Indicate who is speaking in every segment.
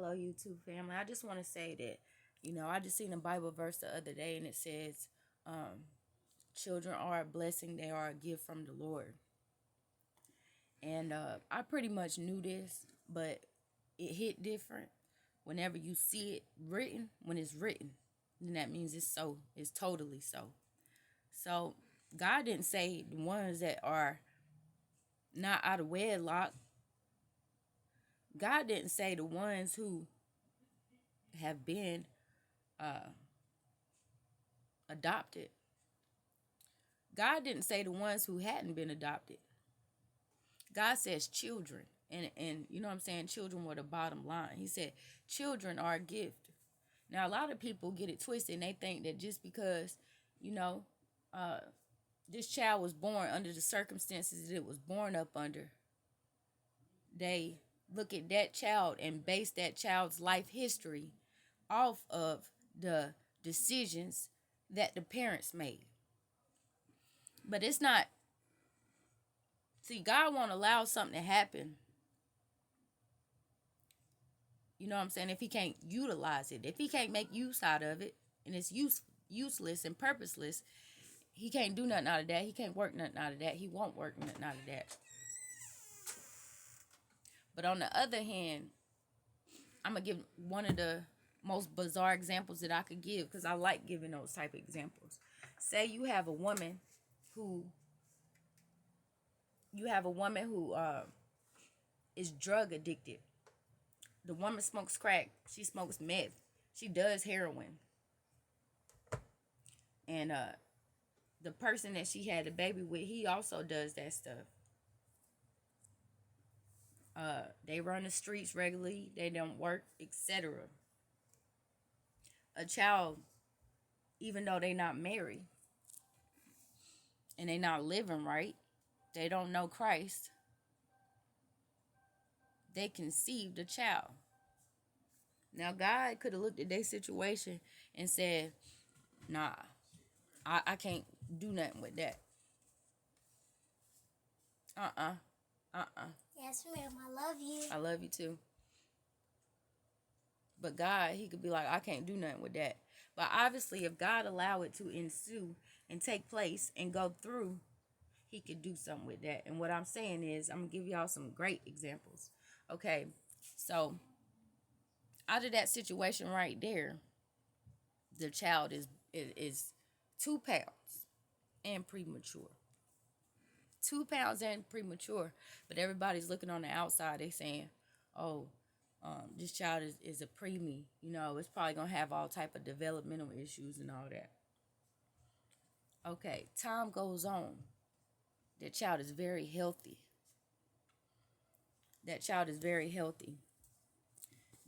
Speaker 1: Hello, YouTube family. I just want to say that, I just seen a Bible verse the other day and it says, children are a blessing, they are a gift from the Lord. And I pretty much knew this, but it hit different whenever you see it written. When it's written, then that means it's so, it's totally so. So God didn't say the ones that are not out of wedlock. God didn't say the ones who have been uh, adopted. God didn't say the ones who hadn't been adopted. God says children. And you know what I'm saying? Children were the bottom line. He said children are a gift. Now, a lot of people get it twisted and they think that just because, you know, uh, this child was born under the circumstances that it was born up under, they look at that child and base that child's life history off of the decisions that the parents made. But it's not. See, God won't allow something to happen. You know what I'm saying? If he can't utilize it, if he can't make use out of it, and it's useless and purposeless, he can't do nothing out of that. He can't work nothing out of that. He won't work nothing out of that. But on the other hand, I'm going to give one of the most bizarre examples that I could give because I like giving those type of examples. Say you have a woman who is drug addicted. The woman smokes crack. She smokes meth. She does heroin. And the person that she had a baby with, he also does that stuff. They run the streets regularly. They don't work, etc. A child, even though they not married and they not living right, they don't know Christ, they conceived a child. Now, God could have looked at their situation and said, nah, I can't do nothing with that.
Speaker 2: Yes, ma'am, I love you.
Speaker 1: I love you too. But God, he could be like, I can't do nothing with that. But obviously, if God allow it to ensue and take place and go through, he could do something with that. And what I'm saying is, I'm going to give y'all some great examples. Okay, so out of that situation right there, the child is 2 pounds and premature. 2 pounds and premature. But everybody's looking on the outside. They saying, oh, this child is a preemie. You know, it's probably going to have all type of developmental issues and all that. Okay, time goes on. That child is very healthy. That child is very healthy.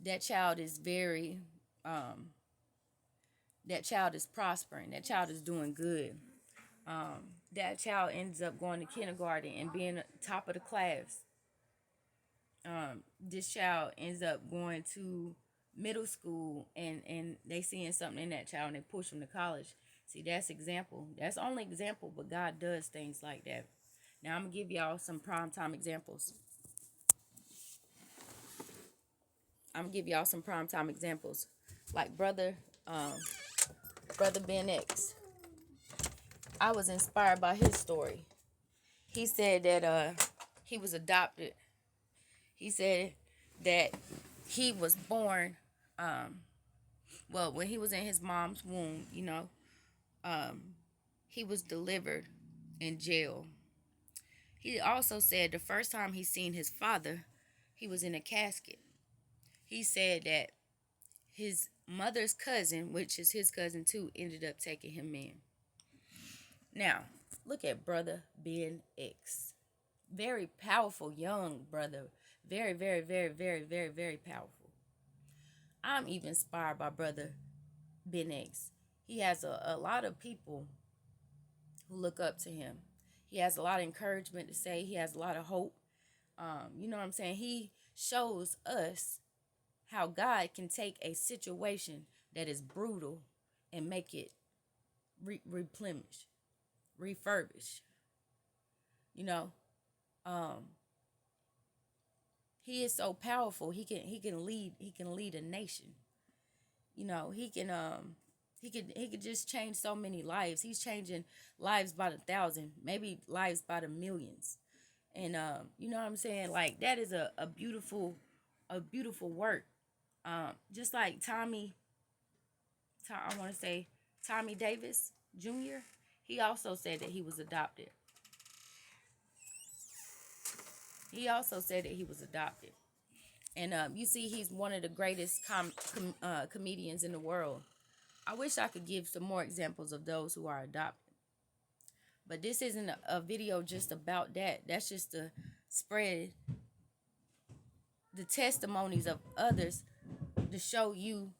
Speaker 1: That child is very, that child is prospering. That child is doing good. That child ends up going to kindergarten and being top of the class. This child ends up going to middle school and they seeing something in that child and they push them to college. See, that's example. That's only example, but God does things like that. Now I'm gonna give y'all some prime time examples. Like brother Ben X. I was inspired by his story. He said that he was adopted. He said that he was born when he was in his mom's womb, he was delivered in jail. He also said the first time he seen his father, he was in a casket. He said that his mother's cousin, which is his cousin too, ended up taking him in. Now, look at brother Ben X. Very powerful young brother. Very, very, very, very, very, very powerful. I'm even inspired by brother Ben X. He has a lot of people who look up to him. He has a lot of encouragement to say. He has a lot of hope. You know what I'm saying? He shows us how God can take a situation that is brutal and make it replenish, refurbish. You know, He is so powerful. He can lead a nation. You know, he could just change so many lives. He's changing lives by the thousand, maybe lives by the millions. And you know what I'm saying? Like that is a beautiful work. Just like I want to say Tommy Davis Jr. He also said that he was adopted. He also said that he was adopted. And you see, he's one of the greatest comedians in the world. I wish I could give some more examples of those who are adopted. But this isn't a video just about that. That's just to spread the testimonies of others to show you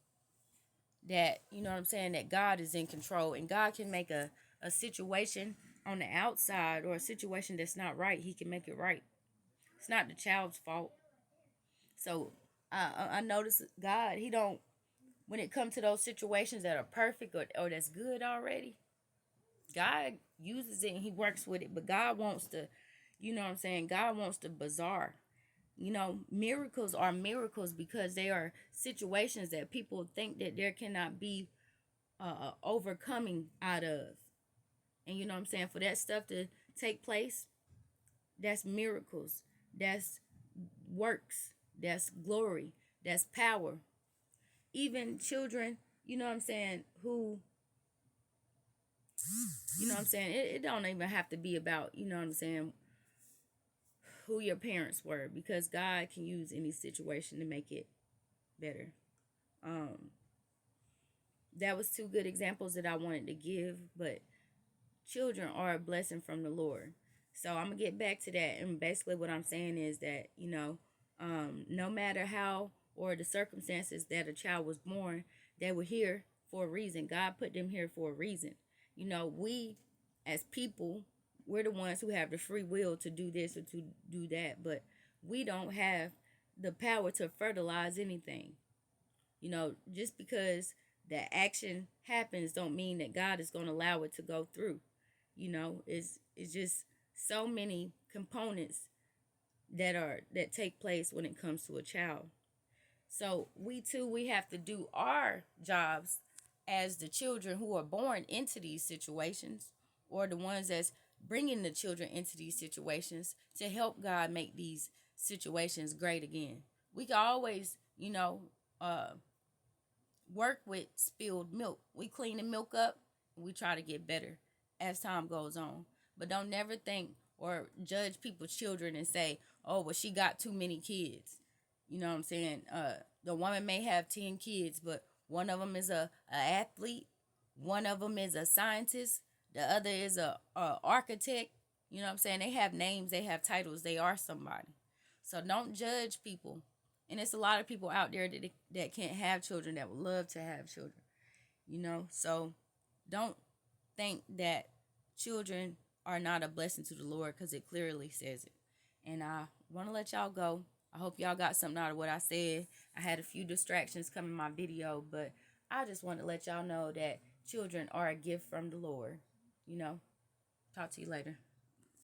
Speaker 1: that, you know what I'm saying, that God is in control and God can make a situation on the outside or a situation that's not right, he can make it right. It's not the child's fault. So I notice God, he don't, when it comes to those situations that are perfect or that's good already, God uses it and he works with it. But God wants to, you know what I'm saying, God wants the bizarre. You know, miracles are miracles because they are situations that people think that there cannot be overcoming out of. And you know what I'm saying? For that stuff to take place, that's miracles. That's works. That's glory. That's power. Even children, you know what I'm saying, who, you know what I'm saying, it don't even have to be about, you know what I'm saying, who your parents were, because God can use any situation to make it better. Um, that was two good examples that I wanted to give, but children are a blessing from the Lord. So I'm gonna get back to that, and basically what I'm saying is that, no matter how or the circumstances that a child was born, they were here for a reason. God put them here for a reason. We as people, we're the ones who have the free will to do this or to do that, but we don't have the power to fertilize anything. Just because the action happens don't mean that God is going to allow it to go through. It's just so many components that take place when it comes to a child. So we have to do our jobs as the children who are born into these situations, or the ones that's bringing the children into these situations, to help God make these situations great again. We can always, uh, work with spilled milk. We clean the milk up and we try to get better as time goes on. But don't never think or judge people's children and say, oh, well, she got too many kids. You know what I'm saying? The woman may have 10 kids, but one of them is a athlete, one of them is a scientist, the other is a architect. You know what I'm saying? They have names, they have titles, they are somebody. So don't judge people. And it's a lot of people out there that can't have children that would love to have children. So don't think that children are not a blessing to the Lord, because it clearly says it. And I want to let y'all go. I hope y'all got something out of what I said. I had a few distractions coming in my video, but I just want to let y'all know that children are a gift from the Lord. Talk to you later.